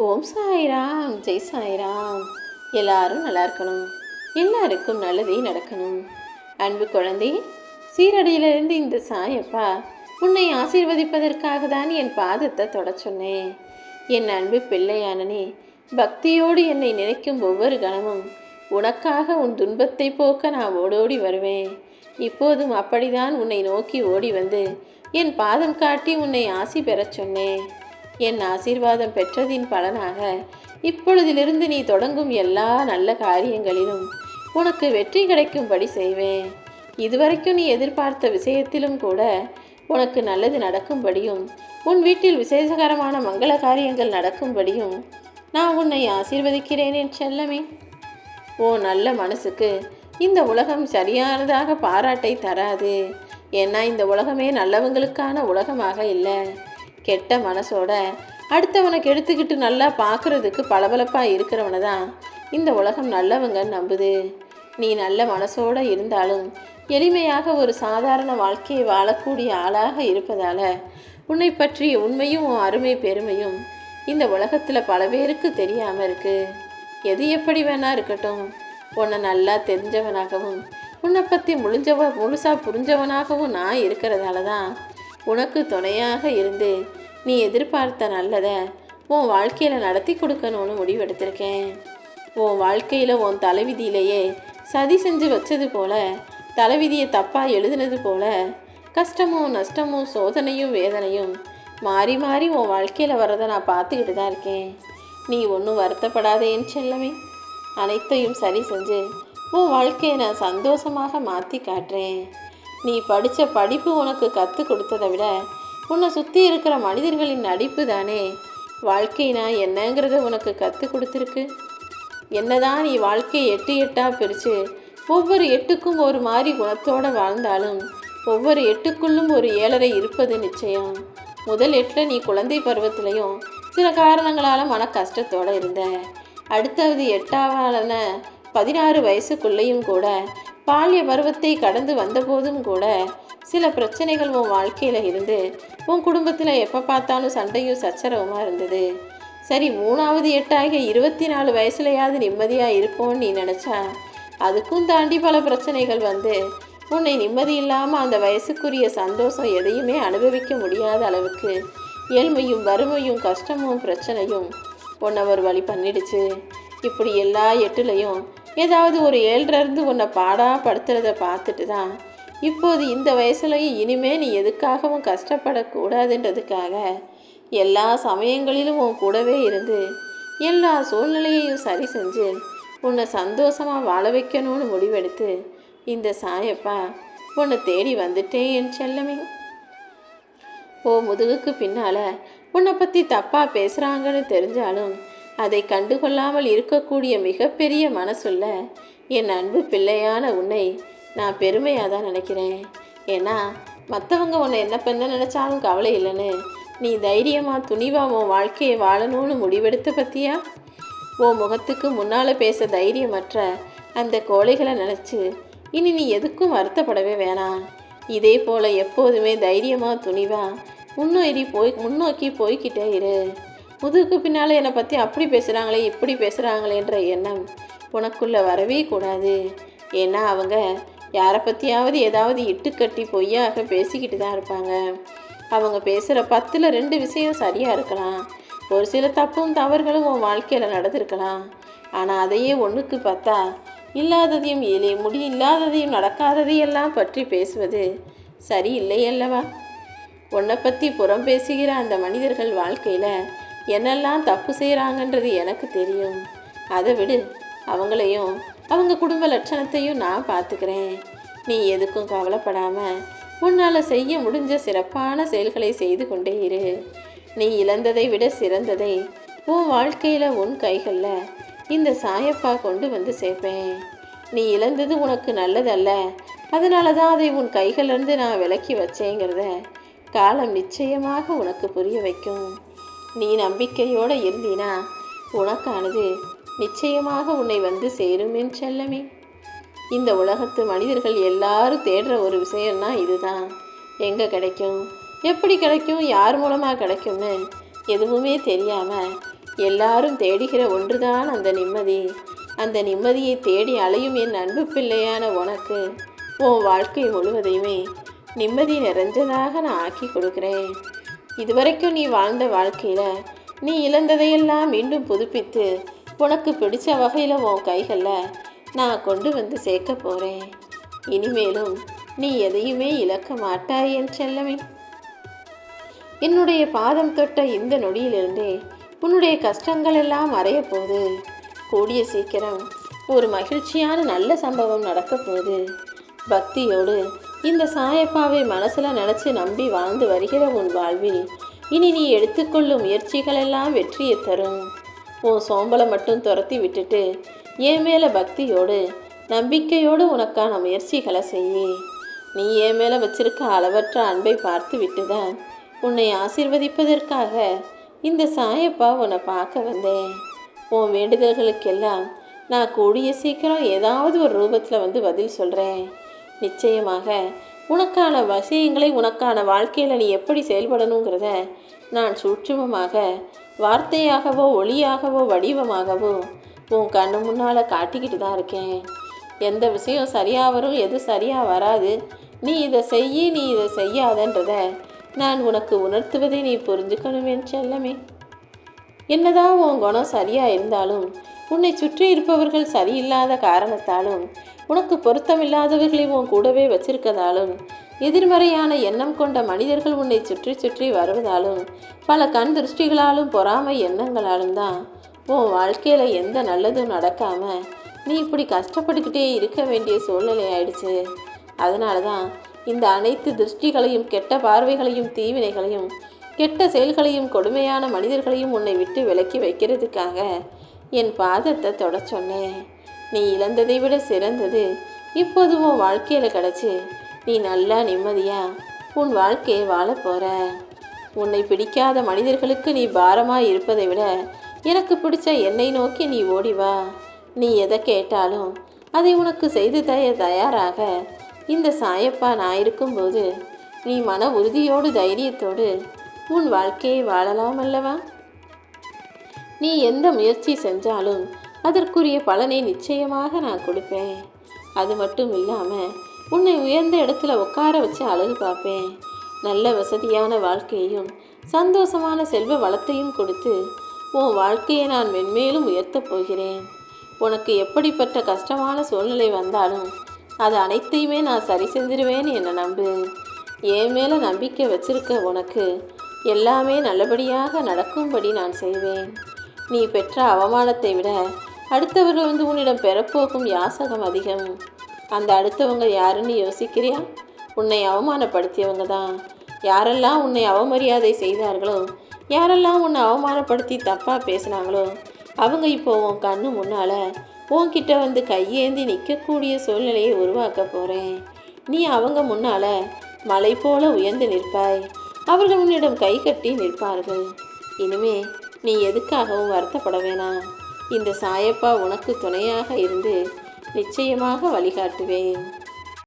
ஓம் சாய்ராம், ஜெய் சாய்ராம். எல்லாரும் நல்லா இருக்கணும், எல்லாருக்கும் நல்லதே நடக்கணும். அன்பு குழந்தை, சீரடியிலிருந்து இந்த சாயப்பா உன்னை ஆசீர்வதிப்பதற்காக தான் என் பாதத்தை தொட சொன்னேன். என் அன்பு பிள்ளையானனே, பக்தியோடு என்னை நினைக்கும் ஒவ்வொரு கணமும் உனக்காக உன் துன்பத்தை போக்க நான் ஓடோடி வருவேன். இப்போதும் அப்படிதான் உன்னை நோக்கி ஓடி வந்து என் பாதம் காட்டி உன்னை ஆசி பெறச் சொன்னேன். என் ஆசீர்வாதம் பெற்றதின் பலனாக இப்பொழுதிலிருந்து நீ தொடங்கும் எல்லா நல்ல காரியங்களிலும் உனக்கு வெற்றி கிடைக்கும்படி செய்வேன். இதுவரைக்கும் நீ எதிர்பார்த்த விஷயத்திலும் கூட உனக்கு நல்லது நடக்கும்படியும் உன் வீட்டில் விசேஷகரமான மங்கள காரியங்கள் நடக்கும்படியும் நான் உன்னை ஆசீர்வதிக்கிறேன் என் செல்லமே. ஓ நல்ல மனசுக்கு இந்த உலகம் சரியானதாக பாராட்டை தராது. ஏன்னா இந்த உலகமே நல்லவங்களுக்கான உலகமாக இல்லை. கெட்ட மனசோட அடுத்தவனுக்கு எடுத்துக்கிட்டு நல்லா பார்க்குறதுக்கு பளபளப்பாக இருக்கிறவனை தான் இந்த உலகம் நல்லவங்க நம்புது. நீ நல்ல மனசோடு இருந்தாலும் எளிமையாக ஒரு சாதாரண வாழ்க்கையை வாழக்கூடிய ஆளாக இருப்பதால் உன்னை பற்றி உண்மையும் அருமை பெருமையும் இந்த உலகத்தில் பல பேருக்கு தெரியாமல் இருக்குது. எது எப்படி வேணா இருக்கட்டும், உன்னை நல்லா தெரிஞ்சவனாகவும் உன்னை பற்றி முழுசாக புரிஞ்சவனாகவும் நான் இருக்கிறதால தான் உனக்கு துணையாக இருந்து நீ எதிர்பார்த்த நல்லதை உன் வாழ்க்கையில் நடத்தி கொடுக்கணும்னு முடிவெடுத்திருக்கேன். உன் வாழ்க்கையில் உன் தலைவிதியிலேயே சதி செஞ்சு வச்சது போல, தலைவிதியை தப்பாக எழுதுனது போல கஷ்டமும் நஷ்டமும் சோதனையும் வேதனையும் மாறி மாறி உன் வாழ்க்கையில் வர்றதை நான் பார்த்துக்கிட்டு தான் இருக்கேன். நீ ஒன்றும் வருத்தப்படாதேன்னு செல்லமே. அனைத்தையும் சரி செஞ்சு உன் வாழ்க்கையை நான் சந்தோஷமாக மாற்றி காட்டுறேன். நீ படித்த படிப்பு உனக்கு கற்றுக் கொடுத்ததை விட உன்னை சுற்றி இருக்கிற மனிதர்களின் நடிப்பு தானே வாழ்க்கைனா என்னங்கிறத உனக்கு கற்றுக் கொடுத்துருக்கு. என்னதான் நீ வாழ்க்கையை 8 8ஆக பிரித்து ஒவ்வொரு 8க்கும் ஒரு மாதிரி குணத்தோடு வாழ்ந்தாலும் ஒவ்வொரு 8க்குள்ளும் ஒரு 7.5 இருப்பது நிச்சயம். முதல் 8ல் நீ குழந்தை பருவத்திலையும் சில காரணங்களால் மன கஷ்டத்தோடு இருந்த. அடுத்தது 8ஆவதான 16 வயசுக்குள்ளேயும் கூட பால்ய பருவத்தை கடந்து வந்தபோதும் கூட சில பிரச்சனைகள் உன் வாழ்க்கையில் இருந்து உன் குடும்பத்தில் எப்போ பார்த்தாலும் சண்டையும் சச்சரவுமாக இருந்தது. சரி, 3வது 8ஆக 24 வயசுலையாவது நிம்மதியாக இருப்போன்னு நீ நினச்சா அதுக்கும் தாண்டி பல பிரச்சனைகள் வந்து உன்னை நிம்மதி இல்லாமல் அந்த வயசுக்குரிய சந்தோஷம் எதையுமே அனுபவிக்க முடியாத அளவுக்கு ஏழ்மையும் வறுமையும் கஷ்டமும் பிரச்சனையும் உன்னை ஒரு வழி பண்ணிடுச்சு. இப்படி எல்லா 8லையும் ஏதாவது ஒரு 7லேருந்து உன்னை பாடாப்படுத்துறத பார்த்துட்டு தான் இப்போது இந்த வயசுலையும் இனிமே நீ எதுக்காகவும் கஷ்டப்படக்கூடாதுன்றதுக்காக எல்லா சமயங்களிலும் உன் கூடவே இருந்து எல்லா சூழ்நிலையையும் சரி செஞ்சு உன்னை சந்தோஷமாக வாழ வைக்கணும்னு முடிவெடுத்து இந்த சாயப்பா உன்னை தேடி வந்துட்டேன் என் செல்லமே. ஓ முதுகுக்கு பின்னால் உன்னை பற்றி தப்பாக பேசுகிறாங்கன்னு தெரிஞ்சாலும் அதை கண்டுகொள்ளாமல் இருக்கக்கூடிய மிகப்பெரிய மனசுள்ள என் அன்பு பிள்ளையான உன்னை நான் பெருமையாக தான் நினைக்கிறேன். ஏன்னா மற்றவங்க உன்னை என்ன பண்ண நினச்சாலும் கவலை இல்லைன்னு நீ தைரியமாக துணிவாக உன் வாழ்க்கையை வாழணும்னு முடிவெடுத்த பற்றியா? உன் முகத்துக்கு முன்னால் பேச தைரியமற்ற அந்த கோழைகளை நினச்சி இனி நீ எதுக்கும் வருத்தப்படவே வேணாம். இதே போல் எப்போதுமே தைரியமாக துணிவாக முன்னோக்கி போய்கிட்டே இரு. முதுகுக்கு பின்னால் என்னை பற்றி அப்படி பேசுகிறாங்களே இப்படி பேசுகிறாங்களேன்ற எண்ணம் உனக்குள்ளே வரவே கூடாது. ஏன்னா அவங்க யாரை பற்றியாவது ஏதாவது இட்டுக்கட்டி பொய்யாக பேசிக்கிட்டு தான் இருப்பாங்க. அவங்க பேசுகிற 10ல் 2 விஷயம் சரியாக இருக்கலாம். ஒரு சில தப்பும் தவறுகளும் உன் வாழ்க்கையில் நடந்திருக்கலாம். ஆனால் அதையே 1க்கு 10 இல்லாததையும் இல்லாததையும் நடக்காததையெல்லாம் பற்றி பேசுவது சரியில்லை அல்லவா? உன்னை பற்றி புறம் பேசுகிற அந்த மனிதர்கள் வாழ்க்கையில் என்னெல்லாம் தப்பு செய்கிறாங்கன்றது எனக்கு தெரியும். அதை விடு, அவங்களையும் அவங்க குடும்ப லட்சணத்தையும் நான் பார்த்துக்கிறேன். நீ எதுக்கும் கவலைப்படாமல் உன்னால் செய்ய முடிஞ்ச சிறப்பான செயல்களை செய்து கொண்டே இரு. நீ இழந்ததை விட சிறந்ததை உன் வாழ்க்கையில் உன் கைகளில் இந்த சாயப்பா கொண்டு வந்து சேர்ப்பேன். நீ இழந்தது உனக்கு நல்லதல்ல, அதனால தான் அதை உன் கைகளிலிருந்து நான் விலக்கி வச்சேங்கிறத காலம் நிச்சயமாக உனக்கு புரிய வைக்கும். நீ நம்பிக்கையோடு இருந்தீனா உனக்கானது நிச்சயமாக உன்னை வந்து சேரும் என் செல்லமே. இந்த உலகத்து மனிதர்கள் எல்லாரும் தேடுற ஒரு விஷயம்னா இதுதான். எங்கே கிடைக்கும், எப்படி கிடைக்கும், யார் மூலமாக கிடைக்கும்னு எதுவுமே தெரியாமல் எல்லாரும் தேடுகிற ஒன்றுதான் அந்த நிம்மதி. அந்த நிம்மதியை தேடி அலையும் என் அன்பு பிள்ளையான உனக்கு உன் வாழ்க்கை முழுவதையுமே நிம்மதி நிறைஞ்சதாக நான் ஆக்கி கொடுக்குறேன். இதுவரைக்கும் நீ வாழ்ந்த வாழ்க்கையில் நீ இழந்ததையெல்லாம் மீண்டும் புதுப்பித்து உனக்கு பிடிச்ச வகையில் உன் கைகளில் நான் கொண்டு வந்து சேர்க்க போகிறேன். இனிமேலும் நீ எதையுமே இழக்க மாட்டாய் என் செல்லமே. என்னுடைய பாதம் தொட்ட இந்த நொடியிலிருந்தே உன்னுடைய கஷ்டங்கள் எல்லாம் மறைய போகுது. கூடிய சீக்கிரம் ஒரு மகிழ்ச்சியான நல்ல சம்பவம் நடக்க போகுது. பக்தியோடு இந்த சாயப்பாவை மனசில் நினச்சி நம்பி வாழ்ந்து வருகிற உன் வாழ்வில் இனி நீ எடுத்துக்கொள்ளும் முயற்சிகள் எல்லாம் வெற்றியை தரும். உன் சோம்பலை மட்டும் துரத்தி விட்டுட்டு என் மேலே பக்தியோடு நம்பிக்கையோடு உனக்கான முயற்சிகளை செய்யி. நீ என் மேலே வச்சிருக்க அளவற்ற அன்பை பார்த்து விட்டுதான் உன்னை ஆசீர்வதிப்பதற்காக இந்த சாயப்பா உன்னை பார்க்க வந்தேன். உன் வேண்டுதல்களுக்கெல்லாம் நான் கூடிய சீக்கிரம் ஏதாவது ஒரு ரூபத்தில் வந்து பதில் சொல்கிறேன். நிச்சயமாக உனக்கான விஷயங்களை உனக்கான வாழ்க்கையில் நீ எப்படி செயல்படணுங்கிறத நான் சூட்சுமமாக வார்த்தையாகவோ ஒளியாகவோ வடிவமாகவோ உன் கண்ணு முன்னால் காட்டிக்கிட்டு தான் இருக்கேன். எந்த விஷயம் சரியாக வரும், எது சரியாக வராது, நீ இதை செய்ய நீ இதை செய்யாதன்றத நான் உனக்கு உணர்த்துவதை நீ புரிஞ்சுக்கணும் என் செல்லமே. என்னதான் உன் குணம் சரியாக இருந்தாலும் உன்னை சுற்றி இருப்பவர்கள் சரியில்லாத காரணத்தாலும் உனக்கு பொருத்தமில்லாதவர்களை உன் கூடவே வச்சிருக்கதாலும் எதிர்மறையான எண்ணம் கொண்ட மனிதர்கள் உன்னை சுற்றி சுற்றி வருவதாலும் பல கண் திருஷ்டிகளாலும் பொறாமை எண்ணங்களாலும் தான் உன் வாழ்க்கையில் எந்த நல்லதும் நடக்காமல் நீ இப்படி கஷ்டப்பட்டுக்கிட்டே இருக்க வேண்டிய சூழ்நிலை ஆயிடுச்சு. அதனால தான் இந்த அனைத்து திருஷ்டிகளையும் கெட்ட பார்வைகளையும் தீவினைகளையும் கெட்ட செயல்களையும் கொடுமையான மனிதர்களையும் உன்னை விட்டு விலக்கி வைக்கிறதுக்காக என் பாதத்தை தொட சொன்னேன். நீ இழந்ததை விட சிறந்தது இப்போது உன் வாழ்க்கையில் கிடச்சி நீ நல்லா நிம்மதியாக உன் வாழ்க்கையை வாழ போகிற. உன்னை பிடிக்காத மனிதர்களுக்கு நீ பாரமாக இருப்பதை விட எனக்கு பிடிச்ச என்னை நோக்கி நீ ஓடிவா. நீ எதை கேட்டாலும் அதை உனக்கு செய்து தயாராக இந்த சாயப்பா நான் இருக்கும்போது நீ மன உறுதியோடு தைரியத்தோடு உன் வாழ்க்கையை வாழலாம் அல்லவா? நீ எந்த முயற்சி செஞ்சாலும் அதற்குரிய பலனை நிச்சயமாக நான் கொடுப்பேன். அது மட்டும் இல்லாமல் உன்னை உயர்ந்த இடத்துல உட்கார வச்சு அழகு பார்ப்பேன். நல்ல வசதியான வாழ்க்கையையும் சந்தோஷமான செல்வ வளத்தையும் கொடுத்து உன் வாழ்க்கையை நான் மென்மேலும் உயர்த்தப் போகிறேன். உனக்கு எப்படிப்பட்ட கஷ்டமான சூழ்நிலை வந்தாலும் அது அனைத்தையுமே நான் சரி செஞ்சிருவேன்னு என்னை நம்பு. என் மேலே நம்பிக்கை வச்சிருக்க உனக்கு எல்லாமே நல்லபடியாக நடக்கும்படி நான் செய்வேன். நீ பெற்ற அவமானத்தை விட அடுத்தவர்கள் வந்து உன்னிடம் பெறப்போகும் யாசகம் அதிகம். அந்த அடுத்தவங்க யாருன்னு யோசிக்கிறியா? உன்னை அவமானப்படுத்தியவங்க தான். யாரெல்லாம் உன்னை அவமரியாதை செய்தார்களோ, யாரெல்லாம் உன்னை அவமானப்படுத்தி தப்பாக பேசினாங்களோ அவங்க இப்போ உன் கண்ணு முன்னால் உன்கிட்ட வந்து கையேந்தி நிற்கக்கூடிய சூழ்நிலையை உருவாக்க போகிறேன். நீ அவங்க முன்னால் மலை போல உயர்ந்து நிற்பாய். அவர்கள் உன்னிடம் கை கட்டி நிற்பார்கள். இனிமே நீ எதுக்காகவும் வருத்தப்பட வேணாம். இந்த சாயப்பா உனக்கு துணையாக இருந்து நிச்சயமாக வழிகாட்டுவேன்.